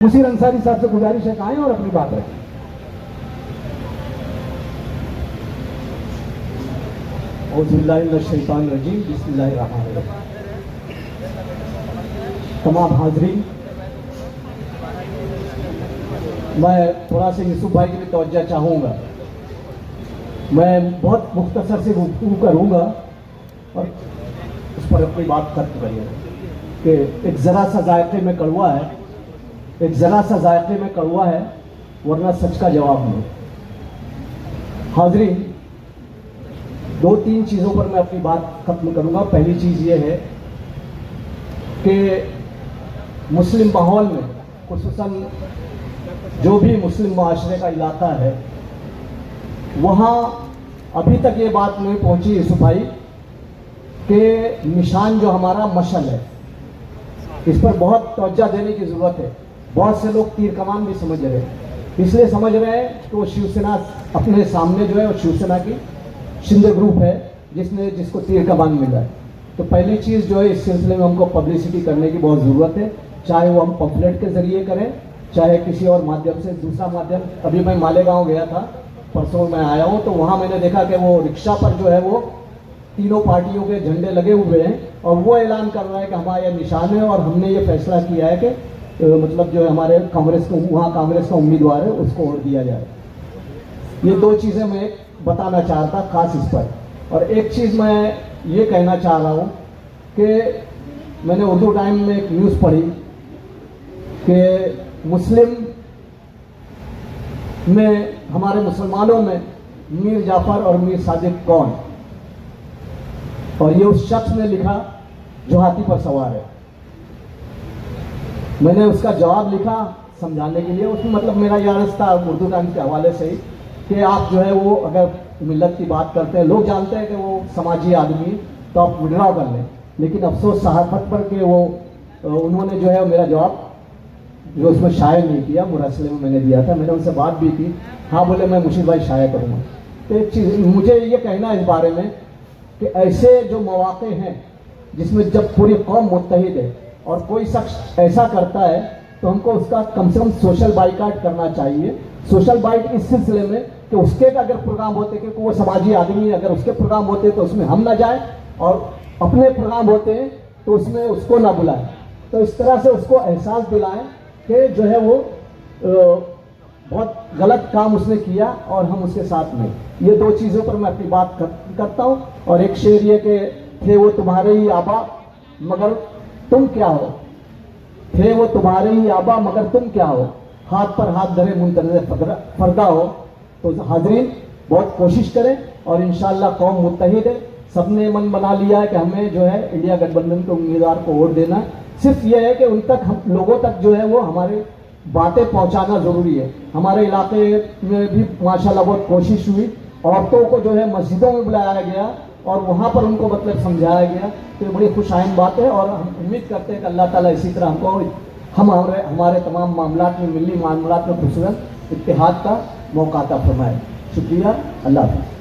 मुशीर अंसारी साहब से गुजारिश है आए और अपनी बात रखें। औज़ुबिल्लाहिमिनश्शैतानिर्रजीम, बिस्मिल्लाहिर्रहमानिर्रहीम। तमाम हाज़रीन, मैं थोड़ा सा यूसुफ भाई की भी तवज्जो चाहूँगा। मैं बहुत मुख्तसर से गुफ्तगू करूँगा और उस पर अपनी बात खत्म करिएगा कि एक ज़रा सा जायके में कड़वा है, एक ज़रा सा जायके में कड़वा है, वरना सच का जवाब नहीं। हाज़रीन, दो तीन चीज़ों पर मैं अपनी बात खत्म करूँगा। पहली चीज़ ये है कि मुस्लिम माहौल में, खुसूसन जो भी मुस्लिम माशरे का इलाका है, वहाँ अभी तक ये बात नहीं पहुँची यूसुफ भाई कि निशान जो हमारा मशल है, इस पर बहुत तवज्जो देने की ज़रूरत है। बहुत से लोग तीर कमान भी समझ रहे हैं, इसलिए समझ रहे हैं कि वो शिवसेना अपने सामने जो है वो शिवसेना की शिंदे ग्रुप है जिसको तीर कमान मिला है। तो पहली चीज़ जो है, इस सिलसिले में हमको पब्लिसिटी करने की बहुत ज़रूरत है, चाहे वो हम पम्फलेट के ज़रिए करें, चाहे किसी और माध्यम से। दूसरा माध्यम, अभी मैं मालेगांव गया था, परसों मैं आया हूँ, तो वहाँ मैंने देखा कि वो रिक्शा पर जो है वो तीनों पार्टियों के झंडे लगे हुए हैं और वो ऐलान कर रहा है कि हमारा यह निशान है और हमने ये फैसला किया है कि मतलब जो है हमारे कांग्रेस को, वहाँ कांग्रेस का उम्मीदवार है, उसको वोट दिया जाए। ये दो चीज़ें मैं बताना चाहता खास इस पर। और एक चीज़ मैं ये कहना चाह रहा हूँ कि मैंने उर्दू टाइम में एक न्यूज़ पढ़ी कि मुस्लिम में, हमारे मुसलमानों में मीर जाफर और मीर सादिक कौन, और ये उस शख्स ने लिखा जो हाथी पर सवार है। मैंने उसका जवाब लिखा समझाने के लिए। उसमें मतलब मेरा यह अर्ज था उर्दू टाइम्स के हवाले से ही कि आप जो है वो अगर मिल्लत की बात करते हैं, लोग जानते हैं कि वो समाजी आदमी, तो आप विड्रॉ कर लें। लेकिन अफसोस सहाफत पर कि वो उन्होंने जो है मेरा जवाब जो उसमें शाये नहीं किया, मुरसले में मैंने दिया था। मैंने उनसे बात भी की, हाँ बोले मैं मुशीर भाई शाये करूँगा। तो एक चीज़ मुझे ये कहना है इस बारे में कि ऐसे जो मौक़े हैं जिसमें जब पूरी कौम मुत्तहिद है और कोई शख्स ऐसा करता है, तो हमको उसका कम से कम सोशल बाइकाट करना चाहिए। सोशल बाइट इस सिलसिले में कि उसके अगर प्रोग्राम होते, क्योंकि वो समाजी आदमी, अगर उसके प्रोग्राम होते तो उसमें हम ना जाएं, और अपने प्रोग्राम होते हैं तो उसमें उसको ना बुलाएं। तो इस तरह से उसको एहसास दिलाएं कि जो है वो बहुत गलत काम उसने किया और हम उसके साथ में। ये दो चीज़ों पर मैं अपनी बात करता हूँ। और एक शेर ये कि थे वो तुम्हारे ही आबा मगर तुम क्या हो, थे वो तुम्हारे ही आबा मगर तुम क्या हो, हाथ पर हाथ धरे मुंतज़िर फरदा हो। तो हाज़रीन, बहुत कोशिश करें और इंशाअल्लाह कौम मुत्तहिद है। सबने मन बना लिया है कि हमें जो है इंडिया गठबंधन के उम्मीदवार को वोट देना है। सिर्फ ये है कि उन तक, हम लोगों तक जो है वो हमारे बातें पहुंचाना जरूरी है। हमारे इलाके में भी माशाल्लाह बहुत कोशिश हुई, औरतों को जो है मस्जिदों में बुलाया गया और वहाँ पर उनको मतलब समझाया गया। तो ये बड़ी खुशाइन बात है और हम उम्मीद करते हैं कि अल्लाह ताला इसी तरह हमको हमारे तमाम मामलात में, मिली मामलात में खुसूसन इत्तेहाद का मौका अता फरमाए। शुक्रिया, अल्लाह हाफ़िज़।